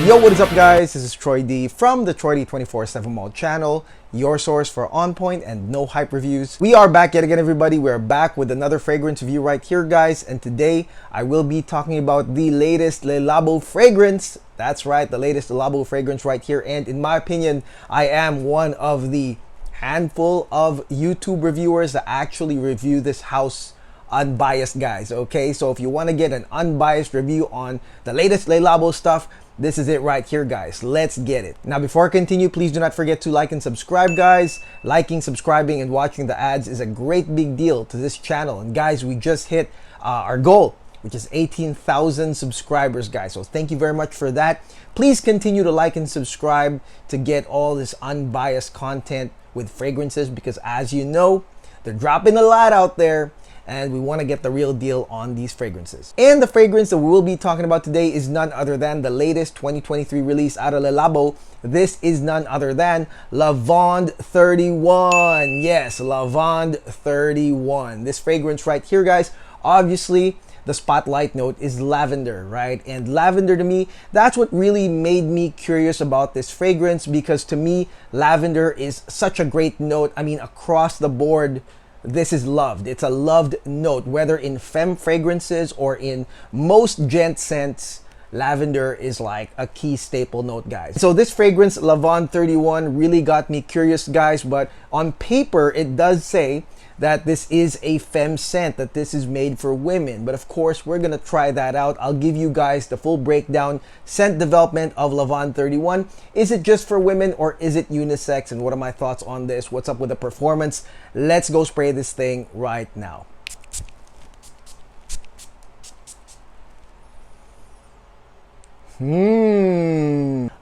Yo, what is up guys? This is Troy D from the Troy D 24/7 Mall channel, your source for on point and no hype reviews. We are back yet again, everybody. We're back with another fragrance review right here, guys. And today I will be talking about the latest Lelabo fragrance. That's right, the latest Labo fragrance right here. And in my opinion, I am one of the handful of YouTube reviewers that actually review this house unbiased, guys. Okay, so if you want to get an unbiased review on the latest Lelabo stuff, this is it right here, guys. Let's get it. Now, before I continue, please do not forget to like and subscribe, guys. Liking, subscribing, and watching the ads is a great big deal to this channel. And guys, we just hit our goal, which is 18,000 subscribers, guys. So thank you very much for that. Please continue to like and subscribe to get all this unbiased content with fragrances, because as you know, they're dropping a lot out there, and we want to get the real deal on these fragrances. And the fragrance that we will be talking about today is none other than the latest 2023 release out of Lelabo. This is none other than Lavande 31. Yes, Lavande 31. This fragrance right here, guys, obviously the spotlight note is lavender, right? And lavender, to me, that's what really made me curious about this fragrance, because to me, lavender is such a great note. I mean, across the board, this is loved. It's a loved note, whether in femme fragrances or in most gent scents. Lavender is like a key staple note, guys. So this fragrance, Lavande 31, really got me curious, guys. But on paper, it does say that this is a femme scent, that this is made for women. But of course, we're gonna try that out. I'll give you guys the full breakdown, scent development of Lavande 31. Is it just for women or is it unisex? And what are my thoughts on this? What's up with the performance? Let's go spray this thing right now.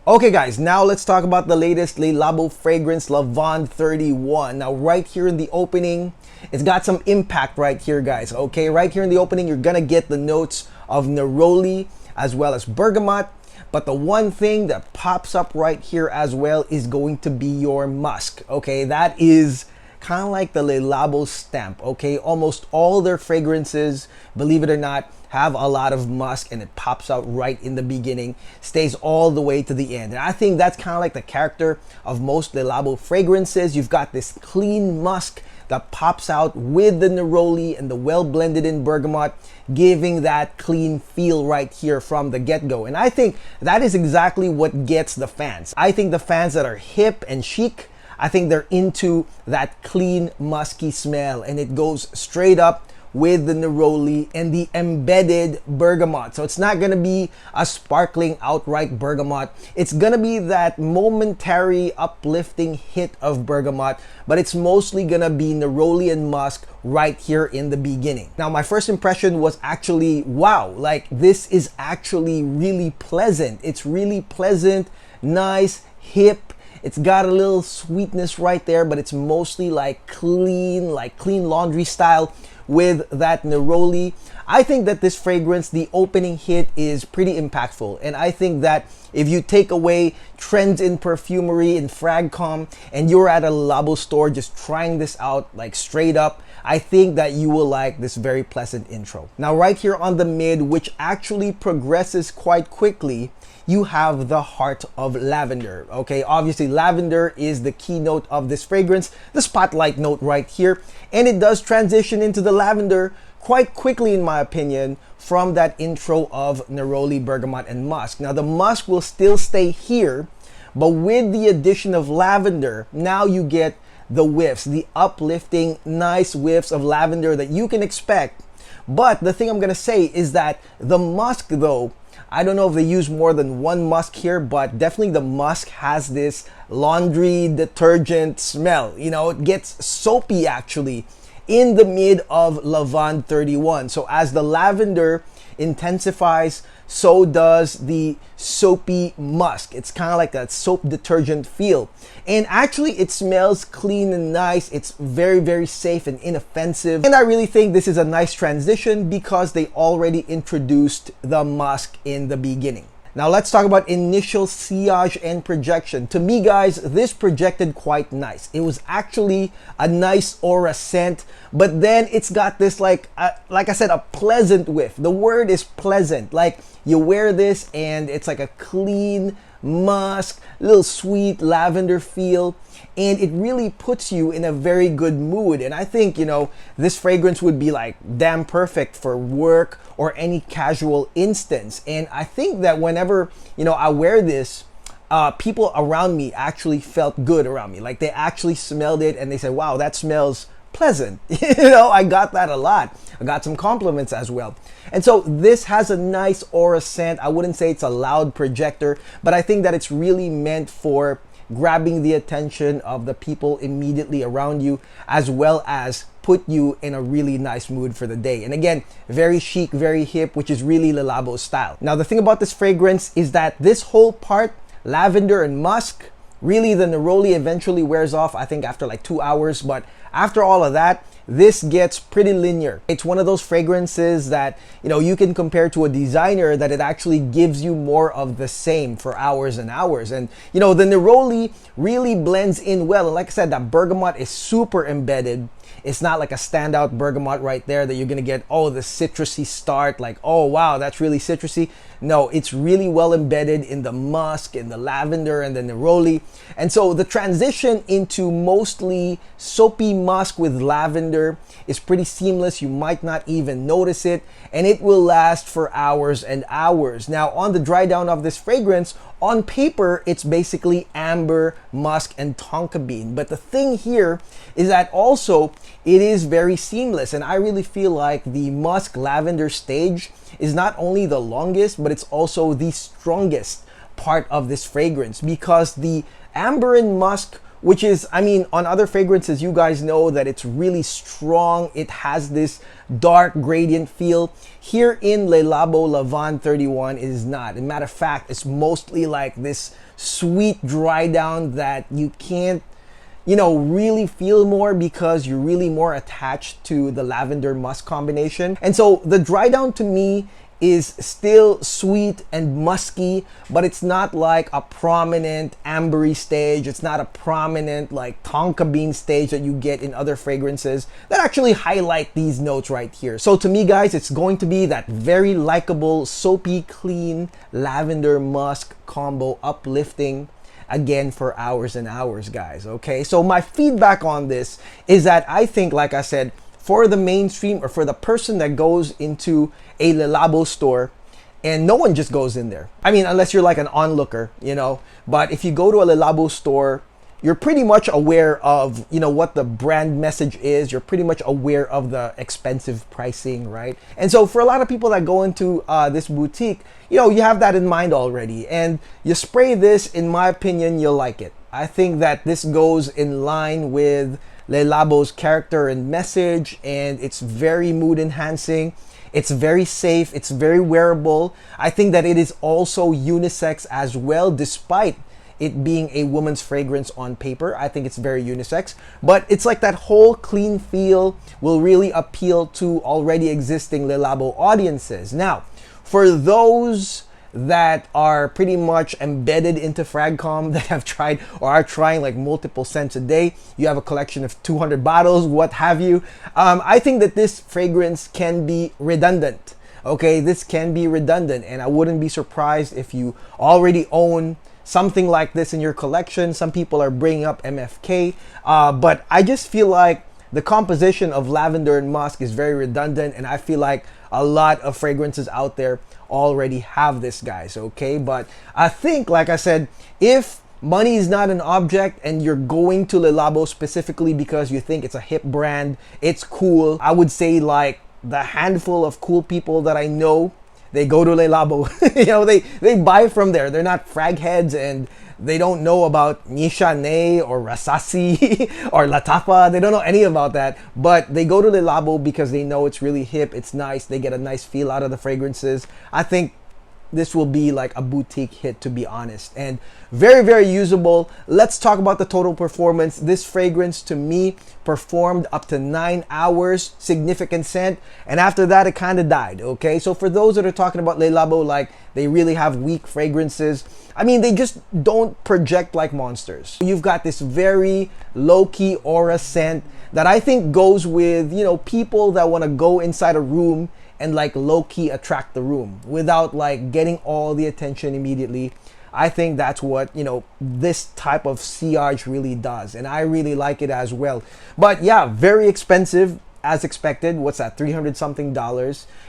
Okay, guys, now let's talk about the latest Lelabo fragrance, Lavande 31. Now, right here in the opening, it's got some impact right here, guys. Okay, right here in the opening, you're gonna get the notes of neroli as well as bergamot. But the one thing that pops up right here as well is going to be your musk. Okay, that is kind of like the Lelabo stamp. Okay, almost all their fragrances, believe it or not, have a lot of musk, and it pops out right in the beginning, stays all the way to the end. And I think that's kind of like the character of most Lelabo fragrances. You've got this clean musk that pops out with the neroli and the well blended in bergamot, giving that clean feel right here from the get-go. And I think that is exactly what gets the fans. I think the fans that are hip and chic, I think they're into that clean musky smell, and it goes straight up with the neroli and the embedded bergamot. So it's not gonna be a sparkling outright bergamot. It's gonna be that momentary uplifting hit of bergamot, but it's mostly gonna be neroli and musk right here in the beginning. Now, my first impression was actually, wow, like this is actually really pleasant. It's really pleasant, nice, hip. It's got a little sweetness right there, but it's mostly like clean laundry style with that neroli. I think that this fragrance, the opening hit, is pretty impactful. And I think that if you take away trends in perfumery and fragcom and you're at a Labo store just trying this out like straight up, I think that you will like this very pleasant intro. Now, right here on the mid, which actually progresses quite quickly, you have the heart of lavender. Okay, obviously lavender is the keynote of this fragrance, the spotlight note right here, and it does transition into the lavender quite quickly, in my opinion, from that intro of neroli, bergamot, and musk. Now, the musk will still stay here, but with the addition of lavender, now you get the whiffs, the uplifting, nice whiffs of lavender that you can expect. But the thing I'm gonna say is that the musk, though, I don't know if they use more than one musk here, but definitely the musk has this laundry detergent smell. You know, it gets soapy actually in the mid of Lavande 31. So as the lavender intensifies, so does the soapy musk. It's kind of like that soap detergent feel. And actually it smells clean and nice. It's very, very safe and inoffensive. And I really think this is a nice transition because they already introduced the musk in the beginning. Now let's talk about initial sillage and projection. To me, guys, this projected quite nice. It was actually a nice aura scent, but then it's got this like I said, a pleasant whiff. The word is pleasant. Like you wear this and it's like a clean musk, little sweet lavender feel, and it really puts you in a very good mood. And I think, you know, this fragrance would be like damn perfect for work or any casual instance. And I think that whenever, you know, I wear this, people around me actually felt good around me. Like they actually smelled it and they said, wow, that smells pleasant. You know, I got that a lot. I got some compliments as well. And so this has a nice aura scent. I wouldn't say it's a loud projector, but I think that it's really meant for grabbing the attention of the people immediately around you, as well as put you in a really nice mood for the day. And again, very chic, very hip, which is really Lelabo's style. Now, the thing about this fragrance is that this whole part, lavender and musk, really the neroli eventually wears off, I think after like 2 hours, but after all of that, this gets pretty linear. It's one of those fragrances that, you know, you can compare to a designer that it actually gives you more of the same for hours and hours. And, you know, the neroli really blends in well. And like I said, that bergamot is super embedded. It's not like a standout bergamot right there that you're gonna get, oh, the citrusy start, like, oh wow, that's really citrusy. No, it's really well embedded in the musk, in the lavender, and the neroli. And so the transition into mostly soapy musk with lavender is pretty seamless. You might not even notice it, and it will last for hours and hours. Now, on the dry down of this fragrance, on paper, it's basically amber, musk, and tonka bean. But the thing here is that also it is very seamless. And I really feel like the musk lavender stage is not only the longest, but it's also the strongest part of this fragrance, because the amber and musk, which is, I mean, on other fragrances, you guys know that it's really strong. It has this dark gradient feel. Here in Lelabo Lavande 31, it is not. As a matter of fact, it's mostly like this sweet dry down that you can't, you know, really feel more because you're really more attached to the lavender musk combination. And so the dry down to me is still sweet and musky, but it's not like a prominent ambery stage. It's not a prominent like tonka bean stage that you get in other fragrances that actually highlight these notes right here. So to me, guys, it's going to be that very likable, soapy, clean lavender musk combo, uplifting again for hours and hours, guys. Okay, so my feedback on this is that I think, like I said, for the mainstream or for the person that goes into a Lelabo store, and no one just goes in there. I mean, unless you're like an onlooker, you know, but if you go to a Lelabo store, you're pretty much aware of, you know, what the brand message is. You're pretty much aware of the expensive pricing, right? And so for a lot of people that go into this boutique, you know, you have that in mind already. And you spray this, in my opinion, you'll like it. I think that this goes in line with Lelabo's character and message, and it's very mood enhancing. It's very safe. It's very wearable. I think that it is also unisex as well, despite it being a woman's fragrance on paper. I think it's very unisex, but it's like that whole clean feel will really appeal to already existing Lelabo audiences. Now, for those that are pretty much embedded into Fragcom, that have tried or are trying like multiple scents a day, you have a collection of 200 bottles, what have you, I think that this fragrance can be redundant. Okay, this can be redundant, and I wouldn't be surprised if you already own something like this in your collection. Some people are bringing up MFK, but I just feel like the composition of lavender and musk is very redundant, and I feel like a lot of fragrances out there already have this, guys. Okay, but I think, like I said, if money is not an object and you're going to Lelabo specifically because you think it's a hip brand, it's cool, I would say like the handful of cool people that I know, they go to Lelabo. You know, they buy from there. They're not frag heads, and they don't know about Nishane or Rasasi or Latafa. They don't know any about that, but they go to Lelabo because they know it's really hip, it's nice, they get a nice feel out of the fragrances. I think this will be like a boutique hit, to be honest, and very, very usable. Let's talk about the total performance. This fragrance to me performed up to 9 hours, significant scent, and after that it kind of died. Okay, so for those that are talking about Lelabo like they really have weak fragrances, I mean, they just don't project like monsters. You've got this very low-key aura scent that I think goes with, you know, people that want to go inside a room and like low-key attract the room without like getting all the attention immediately. I think that's what, you know, this type of sillage really does, and I really like it as well. But yeah, very expensive as expected. What's that, $300 something?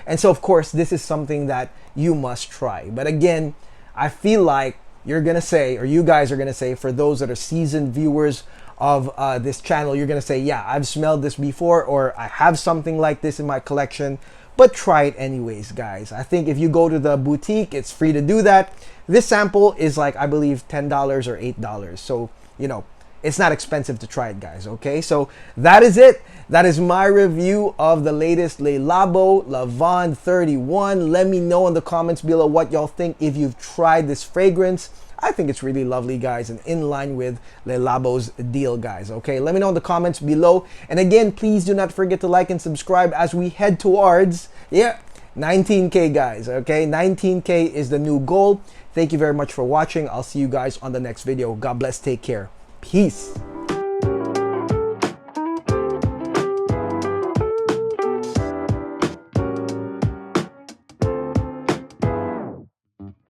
And so of course this is something that you must try. But again, I feel like you're gonna say, or you guys are gonna say, for those that are seasoned viewers of this channel, you're gonna say, yeah, I've smelled this before, or I have something like this in my collection. But try it anyways, guys. I think if you go to the boutique, it's free to do that. This sample is like, I believe, $10 or $8. So, you know, it's not expensive to try it, guys. Okay, so that is it. That is my review of the latest Lelabo Lavande 31. Let me know in the comments below what y'all think if you've tried this fragrance. I think it's really lovely, guys, and in line with Lelabo's deal, guys. Okay, let me know in the comments below. And again, please do not forget to like and subscribe as we head towards, 19K, guys. Okay, 19K is the new goal. Thank you very much for watching. I'll see you guys on the next video. God bless. Take care. Peace.